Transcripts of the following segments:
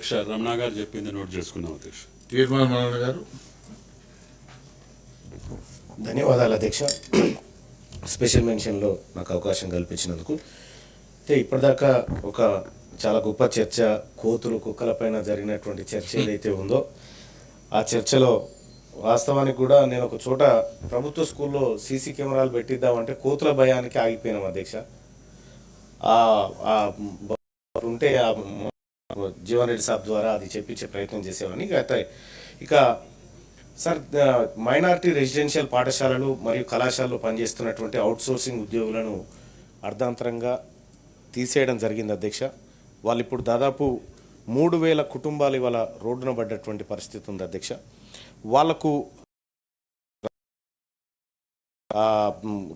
అధ్యక్ష రమణ గారు చెప్పింది నోట్ చేసుకున్నాం అధ్యక్ష. తీర్మానం గారు ధన్యవాదాలు అధ్యక్ష. స్పెషల్ మెన్షన్లో నాకు అవకాశం కల్పించినందుకు. అయితే ఇప్పటిదాకా ఒక చాలా గొప్ప చర్చ, కోతులు కుక్కలపైన జరిగినటువంటి చర్చ ఏదైతే ఉందో ఆ చర్చలో వాస్తవానికి కూడా నేను ఒక చోట ప్రభుత్వ స్కూల్లో సీసీ కెమెరాలు పెట్టిద్దామంటే కోతుల భయానికి ఆగిపోయినాం అధ్యక్ష. ఉంటే జీవన్ రెడ్డి సాబ్ ద్వారా అది చెప్పించే ప్రయత్నం చేసేవాడిని. ఇక సార్, మైనారిటీ రెసిడెన్షియల్ పాఠశాలలు మరియు కళాశాలలో పనిచేస్తున్నటువంటి అవుట్సోర్సింగ్ ఉద్యోగులను అర్ధాంతరంగా తీసేయడం జరిగింది అధ్యక్ష. వాళ్ళు ఇప్పుడు దాదాపు 3000 కుటుంబాలు ఇవాళ రోడ్డున పడ్డటువంటి పరిస్థితి ఉంది అధ్యక్ష. వాళ్లకు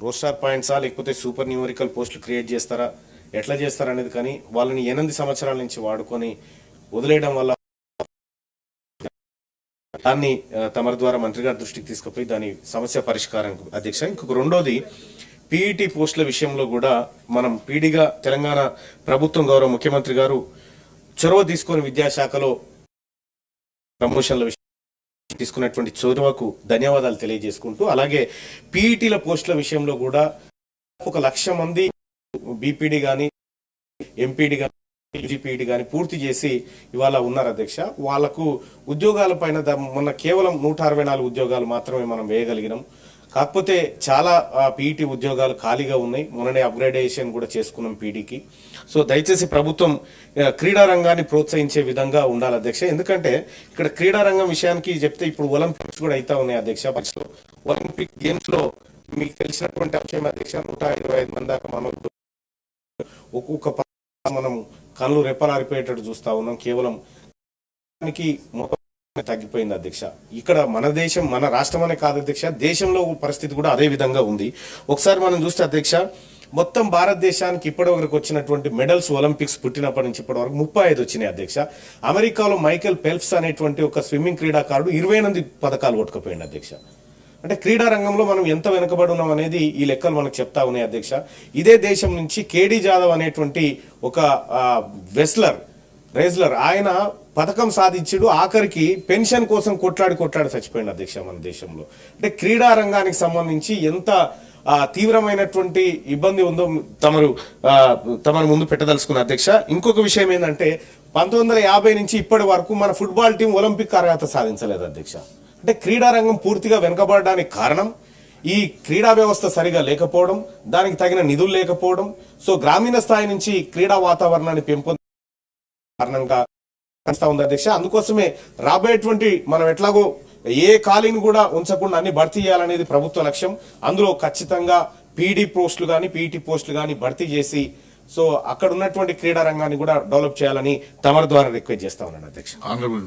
రోస్టార్ పాయింట్సా లేకపోతే సూపర్ న్యూమరికల్ పోస్టులు క్రియేట్ చేస్తారా, ఎట్లా చేస్తారా అనేది, కానీ వాళ్ళని 8 సంవత్సరాల నుంచి వాడుకొని వదిలేయడం వల్ల దాన్ని తమరి ద్వారా మంత్రి గారి దృష్టికి తీసుకుపోయి దాని సమస్య పరిష్కారం అధ్యక్ష. ఇంకొక రెండోది, పీఈటీ పోస్టుల విషయంలో కూడా మనం పీడీగా తెలంగాణ ప్రభుత్వం గౌరవ ముఖ్యమంత్రి గారు చొరవ తీసుకొని విద్యాశాఖలో ప్రమోషన్ల విషయం తీసుకున్నటువంటి చొరవకు ధన్యవాదాలు తెలియజేసుకుంటూ, అలాగే పీఈటీల పోస్టుల విషయంలో కూడా 1,00,000 మంది బీపీడీ కానీ ఎంపీడీ కానీ యూజీపీడీ కానీ పూర్తి చేసి ఇవాళ ఉన్నారు అధ్యక్ష. వాళ్లకు ఉద్యోగాల పైన మొన్న కేవలం 164 ఉద్యోగాలు మాత్రమే మనం వేయగలిగినాం. కాకపోతే చాలా పీఈటీ ఉద్యోగాలు ఖాళీగా ఉన్నాయి. మొన్ననే అప్గ్రేడేషన్ కూడా చేసుకున్నాం పీడీకి. సో దయచేసి ప్రభుత్వం క్రీడా రంగాన్ని ప్రోత్సహించే విధంగా ఉండాలి అధ్యక్ష. ఎందుకంటే ఇక్కడ క్రీడా రంగం విషయానికి చెప్తే ఇప్పుడు ఒలింపిక్స్ కూడా అవుతా ఉన్నాయి అధ్యక్ష. ఒలింపిక్ గేమ్స్ లో మీకు తెలిసినటువంటి అంశం అధ్యక్ష, 125 మంది దాకా మనం ఒక్కొక్క మనం కళ్ళు రెప్పలారిపోయేటట్టు చూస్తా ఉన్నాం. కేవలం తగ్గిపోయింది అధ్యక్ష. ఇక్కడ మన దేశం, మన రాష్ట్రం అనే కాదు అధ్యక్ష, దేశంలో పరిస్థితి కూడా అదే విధంగా ఉంది. ఒకసారి మనం చూస్తే అధ్యక్ష, మొత్తం భారతదేశానికి ఇప్పటి వరకు వచ్చినటువంటి మెడల్స్ ఒలింపిక్స్ పుట్టినప్పటి నుంచి ఇప్పటి వరకు 35 వచ్చినాయి అధ్యక్ష. అమెరికాలో మైకేల్ ఫెల్ప్స్ అనేటువంటి ఒక స్విమ్మింగ్ క్రీడాకారుడు 28 పథకాలు కొట్టుకుపోయింది అధ్యక్ష. అంటే క్రీడా రంగంలో మనం ఎంత వెనుకబడి ఉన్నాం అనేది ఈ లెక్కలు మనకు చెప్తా ఉన్నాయి అధ్యక్ష. ఇదే దేశం నుంచి కేడీ జాదవ్ అనేటువంటి ఒక రేజ్లర్ ఆయన పథకం సాధించుడు, ఆఖరికి పెన్షన్ కోసం కొట్లాడి చచ్చిపోయింది అధ్యక్ష మన దేశంలో. అంటే క్రీడా రంగానికి సంబంధించి ఎంత తీవ్రమైనటువంటి ఇబ్బంది ఉందో తమరు ముందు పెట్టదలుచుకున్న అధ్యక్ష. ఇంకొక విషయం ఏంటంటే 1950 నుంచి ఇప్పటి వరకు మన ఫుట్బాల్ టీం ఒలింపిక్ అర్హత సాధించలేదు అధ్యక్ష. అంటే క్రీడా రంగం పూర్తిగా వెనుకబడడానికి కారణం ఈ క్రీడా వ్యవస్థ సరిగా లేకపోవడం, దానికి తగిన నిధులు లేకపోవడం. సో గ్రామీణ స్థాయి నుంచి క్రీడా వాతావరణాన్ని కారణంగా ఉంది అధ్యక్ష. అందుకోసమే రాబోయేటువంటి మనం ఎట్లాగో ఏ ఖాళీని కూడా ఉంచకుండా అన్ని భర్తీ చేయాలనేది ప్రభుత్వ లక్ష్యం. అందులో ఖచ్చితంగా పీడీ పోస్టులు కానీ పీఈటీ పోస్టులు కానీ భర్తీ చేసి సో అక్కడ ఉన్నటువంటి క్రీడా రంగాన్ని కూడా డెవలప్ చేయాలని తమరి ద్వారా రిక్వెస్ట్ చేస్తా ఉన్నాను అధ్యక్ష.